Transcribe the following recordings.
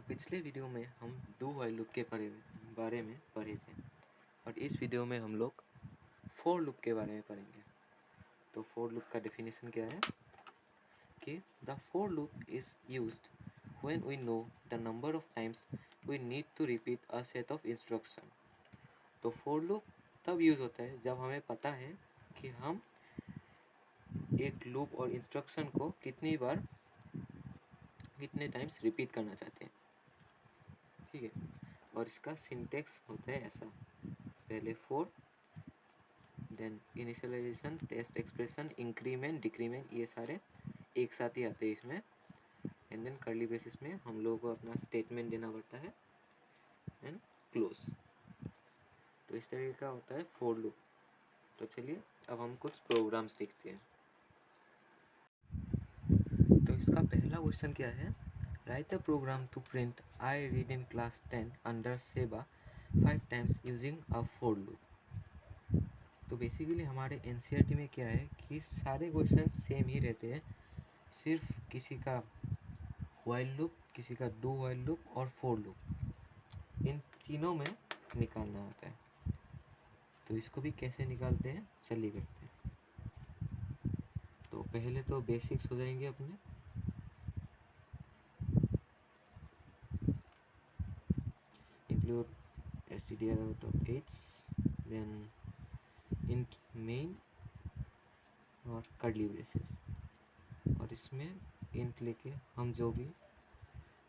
तो पिछले वीडियो में हम डू व्हाइल लूप के बारे में पढ़े थे और इस वीडियो में हम लोग फोर लूप के बारे में पढ़ेंगे। तो फोर लूप का डेफिनेशन क्या है कि the for loop is used when we know the number of times we need to repeat a set of instruction. तो फोर लूप तब यूज़ होता है जब हमें पता है कि हम एक लूप और इंस्ट्रक्शन को कितनी बार कितने टाइम्स रिपीट करना चाहते हैं। ठीक है, और इसका सिंटेक्स होता है ऐसा, पहले for, then initialization, test expression, increment, decrement, ये सारे एक साथ ही आते हैं इसमें। एंड देन कर्ली ब्रेसेस में हम लोगों को अपना स्टेटमेंट देना पड़ता है एंड क्लोज। तो इस तरीके का होता है फोर लूप। तो चलिए अब हम कुछ प्रोग्राम्स देखते हैं। तो इसका पहला क्वेश्चन क्या है, write a program to print I read in class 10 under सेबा 5 times using a for loop. तो बेसिकली हमारे एनसीईआरटी में क्या है कि सारे क्वेश्चन सेम ही रहते हैं, सिर्फ किसी का व्हाइल लूप, किसी का डू व्हाइल लूप और फोर लूप, इन तीनों में निकालना होता है। तो इसको भी कैसे निकालते हैं चलिए करते हैं। तो पहले तो बेसिक्स हो जाएंगे अपने। Include stdio out of 8, then int main और कर्ली ब्रेसेस, और इसमें int लेके हम जो भी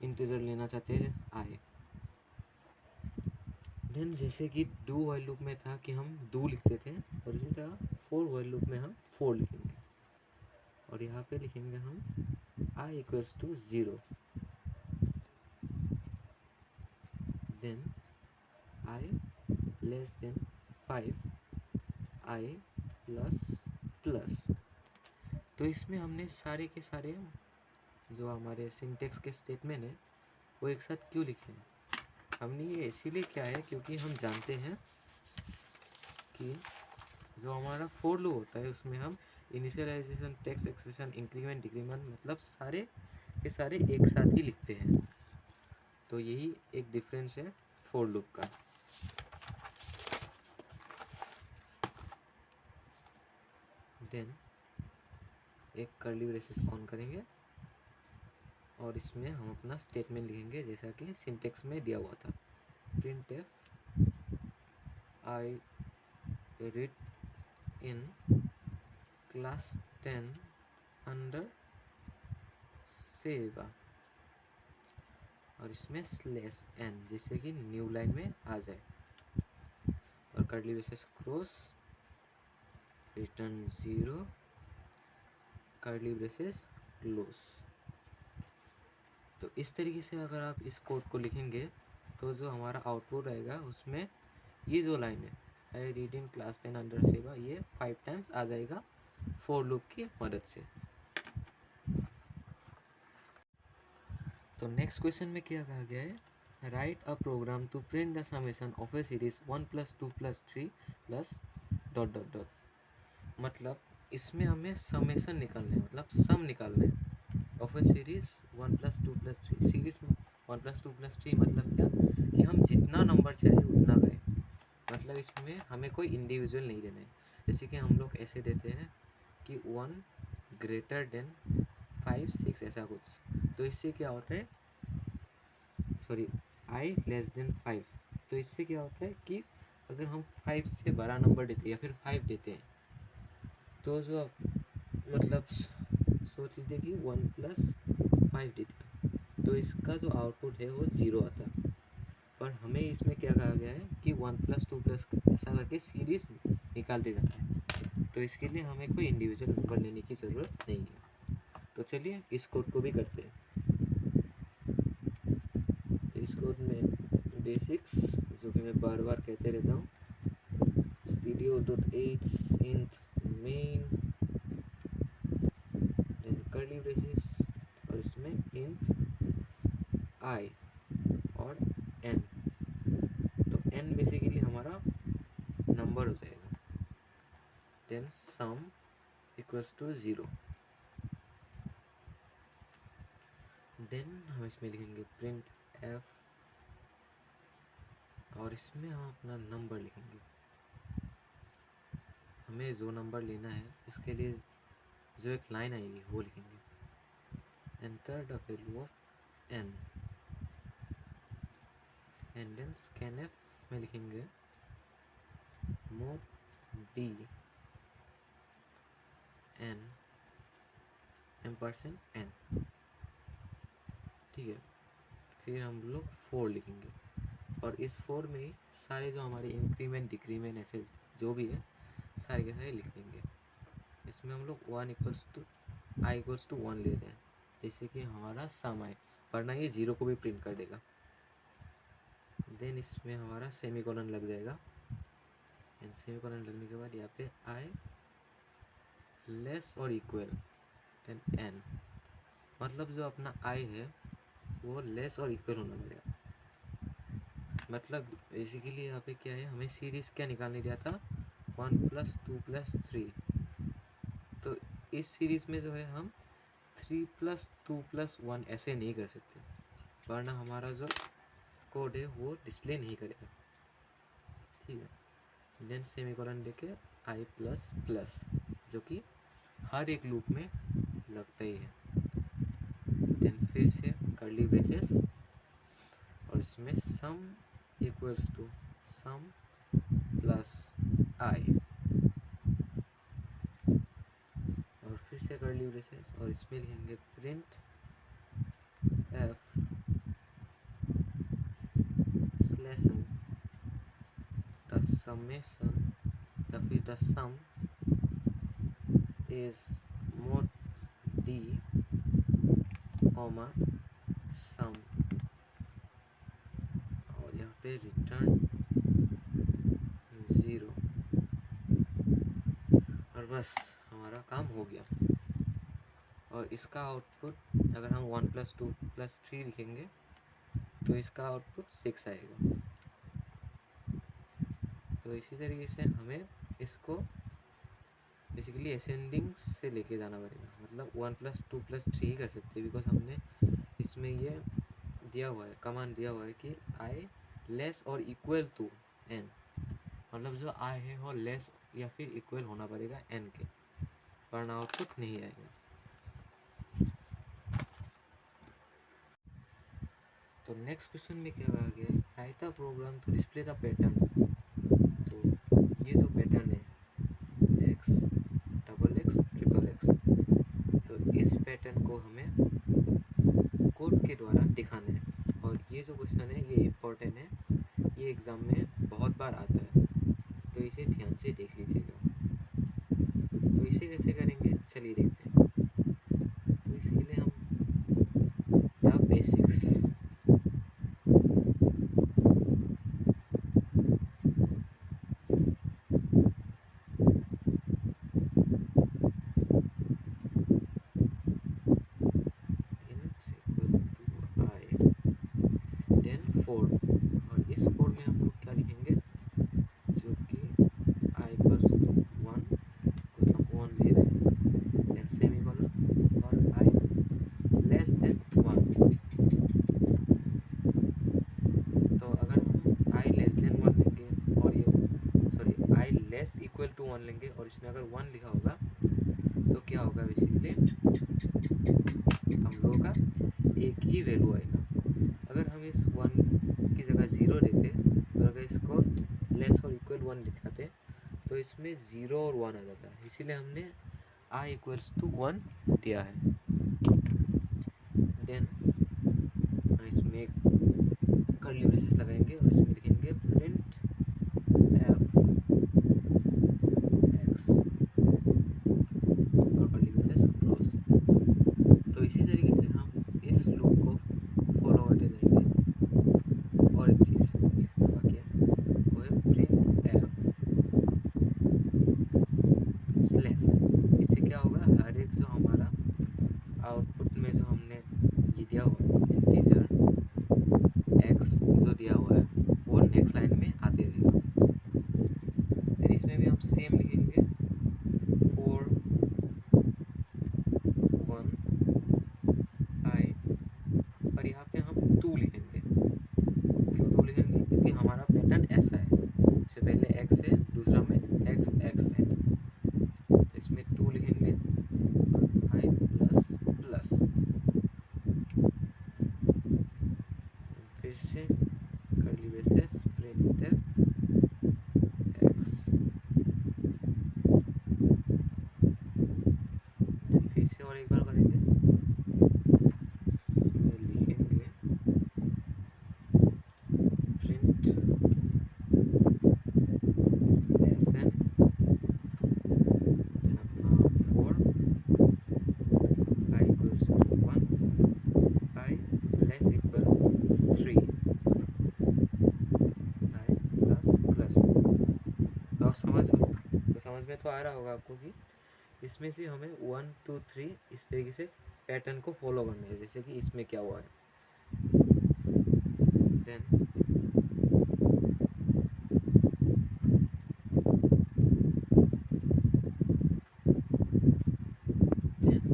इंटीजर लेना चाहते हैं आए। देन जैसे कि डू व्हाइल लूप में था कि हम डू लिखते थे, और इसी तरह फोर व्हाइल लूप में हम फोर लिखेंगे, और यहाँ पे लिखेंगे हम i equals to 0, then i less than 5, i plus plus. तो इसमें हमने सारे के सारे जो हमारे सिंटेक्स के स्टेटमेंट है वो एक साथ क्यों लिखे हैं, हमने ये इसीलिए किया है क्योंकि हम जानते हैं कि जो हमारा फोर लूप होता है उसमें हम initialization, text expression, increment, decrement मतलब सारे के सारे एक साथ ही लिखते हैं। तो यही एक डिफरेंस है फोर लूप का। देन एक कर्ली ब्रेसेस ऑन करेंगे और इसमें हम अपना स्टेटमेंट लिखेंगे जैसा कि सिंटेक्स में दिया हुआ था, printf I read in class 10 under सेवा, और इसमें स्लैश n जिससे कि न्यू लाइन में आ जाए, और curly braces close, return 0, curly braces close. तो इस तरीके से अगर आप इस कोड को लिखेंगे तो जो हमारा आउटपुट आएगा उसमें ये जो लाइन है आई रीड इन क्लास 10 अंडर सेवा, ये 5 टाइम्स आ जाएगा फोर लूप की मदद से। तो नेक्स्ट क्वेश्चन में क्या कहा गया है, write a program to print the summation of a series 1 + 2 + 3 + ... मतलब इसमें हमें समेशन निकालना है, मतलब सम निकालना है ऑफ ए सीरीज 1 + 2 + 3। सीरीज में 1 + 2 + 3 मतलब क्या कि हम जितना नंबर चाहिए उतना गए, मतलब इसमें हमें कोई इंडिविजुअल नहीं देना है। जैसे कि हम लोग ऐसे देते हैं कि 1 > 5 6 ऐसा कुछ। तो इससे क्या होता है, सॉरी i लेस देन 5, तो इससे क्या होता है कि अगर हम 5 से बड़ा नंबर देते हैं या फिर 5 देते हैं तो जो मतलब सोच लीजिए कि 1 + 5 दे दिया तो इसका जो आउटपुट है वो 0 आता है। पर हमें इसमें क्या कहा गया है कि 1 + 2 + ऐसा करके सीरीज निकालते जाना है, तो इसके लिए हमें कोई इंडिविजुअल नंबर लेने की ज़रूरत नहीं है। तो चलिए इस कोड को भी करते हैं। तो इस कोड में बेसिक्स जो कि मैं बार बार कहते रहता हूँ, stdio.h int main, then curly braces, और इसमें int i और n। तो n बेसिकली हमारा नंबर हो जाएगा, then sum equals to 0, then हम इसमें लिखेंगे प्रिंट एफ और इसमें हम अपना नंबर लिखेंगे। हमें जो नंबर लेना है उसके लिए जो एक लाइन आएगी वो लिखेंगे, enter the value of n and then scanf में लिखेंगे मोड d n %n। ठीक है, फिर हम लोग 4 लिखेंगे और इस 4 में ही सारे जो हमारे इंक्रीमेंट डिक्रीमेंट ऐसे जो भी है सारे के सारे लिख देंगे। इसमें हम लोग 1 equals to i equals to 1 ले रहे हैं, जैसे कि हमारा सम आए, वरना ये 0 को भी प्रिंट कर देगा। देन इसमें हमारा सेमीकोलन लग जाएगा एंड सेमीकोलन लगने के बाद यहाँ पे i लेस और इक्वल देन n, मतलब जो अपना i है वो लेस और इक्वल होना पड़ेगा। मतलब बेसिकली यहाँ पे क्या है, हमें सीरीज क्या निकालने दिया था 1 + 2 + 3, तो इस सीरीज में जो है हम 3 + 2 + 1 ऐसे नहीं कर सकते, वरना हमारा जो कोड है वो डिस्प्ले नहीं करेगा। ठीक है, देन सेमीकोलन लेके i प्लस प्लस, जो कि हर एक लूप में लगता ही है। देन फिर से कर्ली ब्रेसेस और इसमें sum equals to sum plus i और फिर से कर्ली ब्रेसेस और इसमें लिखेंगे print f slash n the summation the sum is mod d comma sum और यहाँ पे रिटर्न 0 और बस हमारा काम हो गया। और इसका आउटपुट अगर हम 1 + 2 + 3 लिखेंगे तो इसका आउटपुट 6 आएगा। तो इसी तरीके से हमें इसको बेसिकली असेंडिंग से लेके जाना पड़ेगा, मतलब 1 + 2 + 3 ही कर सकते हैं, बिकॉज हमने इसमें ये दिया हुआ है, कमांड दिया हुआ है कि i लेस और इक्वल टू n, मतलब जो i है वो लेस या फिर इक्वल होना पड़ेगा n के, वरना आउटपुट नहीं आएगा। तो नेक्स्ट क्वेश्चन में क्या कहा गया है, write the program to display the pattern. तो ये जो पैटर्न है x XX XXX, तो इस पैटर्न को हमें कोड के द्वारा दिखाना है। और ये जो क्वेश्चन है ये इम्पोर्टेंट है, ये एग्ज़ाम में बहुत बार आता है, तो इसे ध्यान से देख लीजिएगा। तो इसे कैसे करेंगे चलिए देखते हैं। तो इसके लिए हम द बेसिक्स और इस 4 में हम लोग क्या लिखेंगे, जो कि i इक्वल्स टू 1 को हम 1 ले रहे हैं, देन सेमीकोलन और i लेस देन 1। तो अगर हम i लेस देन 1 लेंगे और ये sorry i less equal to 1 लेंगे और इसमें अगर 1 लिखा होगा तो क्या होगा, बेसिकली हम लोगों का एक ही वैल्यू आएगा। अगर हम इस 1 की जगह 0 देते और अगर इसको लेस और इक्वल 1 लिखाते तो इसमें 0 और 1 आ जाता है, इसीलिए हमने i इक्वल्स टू 1 दिया है। देन इसमें कर्ली ब्रेसेस लगाएंगे और इसमें लिखेंगे प्रिंट f x और कर्ली ब्रेसेस क्लोज। तो इसी तरीके से हम इस लूप को फॉलो करते जाएंगे। और एक चीज़ लिखना बाकी है, वो है प्रिंट f स्लैश। इससे क्या होगा, हर एक जो हमारा आउटपुट में जो हमने ये दिया हुआ है इंटीजर x जो दिया हुआ है वो नेक्स्ट लाइन में आते रहेगा। फिर इसमें भी हम सेम लिखेंगे 4 1 i x है, दूसरा में x x है, तो इसमें 2 लिखेंगे और i प्लस प्लस, फिर से कर्ली ब्रेसेस printf x, फिर से और एक बार करेंगे, इसमें लिखेंगे print स्लैश n, अपना 4 i equals to 1 i less equal 3 i plus plus. तो आप समझ में तो आ रहा होगा आपको कि इसमें से हमें 1 2 3 इस तरीके से पैटर्न को फॉलो करना है, जैसे कि इसमें क्या हुआ है। देन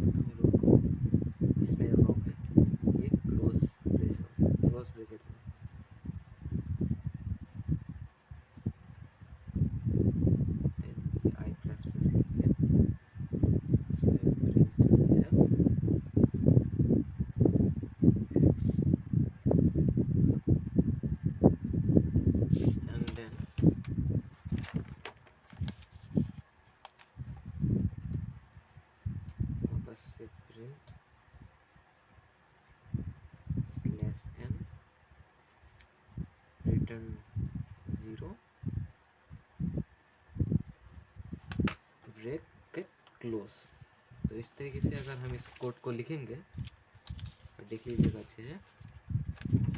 हम लोग को इसमें रॉक है, ये क्लोज ब्रैकेट में, देन आई प्लस प्लस लिखे, इसमें प्रिंट एक्स, एंड देन वापस से print slash n return 0 bracket close. तो इस तरीके से अगर हम इस कोड को लिखेंगे और देख लीजिएगा अच्छे से,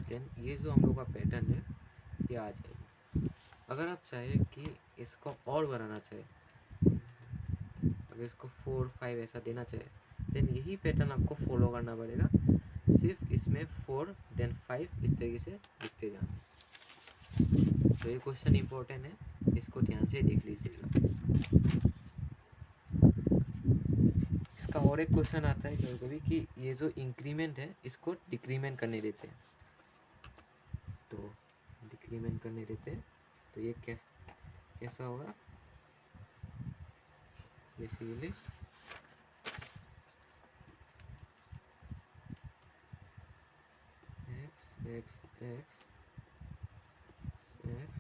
देन ये जो हम लोग का पैटर्न है ये आ जाएगा। अगर आप चाहें कि इसको और बढ़ाना चाहे, अगर इसको 4 5 ऐसा देना चाहे, देन यही पैटर्न आपको फॉलो करना पड़ेगा, सिर्फ इसमें 4 देन 5 इस तरीके से लिखते जाना। तो ये क्वेश्चन इम्पोर्टेंट है, इसको ध्यान से देख लीजिएगा। इसका और एक क्वेश्चन आता है कभी कभी कि ये जो इंक्रीमेंट है इसको डिक्रीमेंट करने देते हैं, तो डिक्रीमेंट करने देते हैं तो ये कैसा होगा, basically x x x x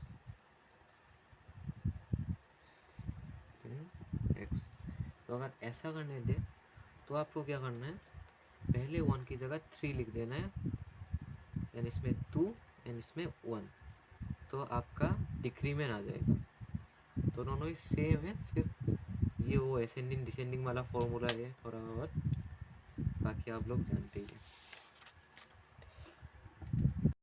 x। तो अगर ऐसा करने दे तो आपको क्या करना है, पहले 1 की जगह 3 लिख देना है, एंड इसमें 2 एंड इसमें 1, तो आपका डिक्रीमेंट आ जाएगा। तो दोनों ही सेम है, सिर्फ ये वो असेंडिंग डिसेंडिंग वाला फॉर्मूला है थोड़ा, और बाकी आप लोग जानते ही हैं।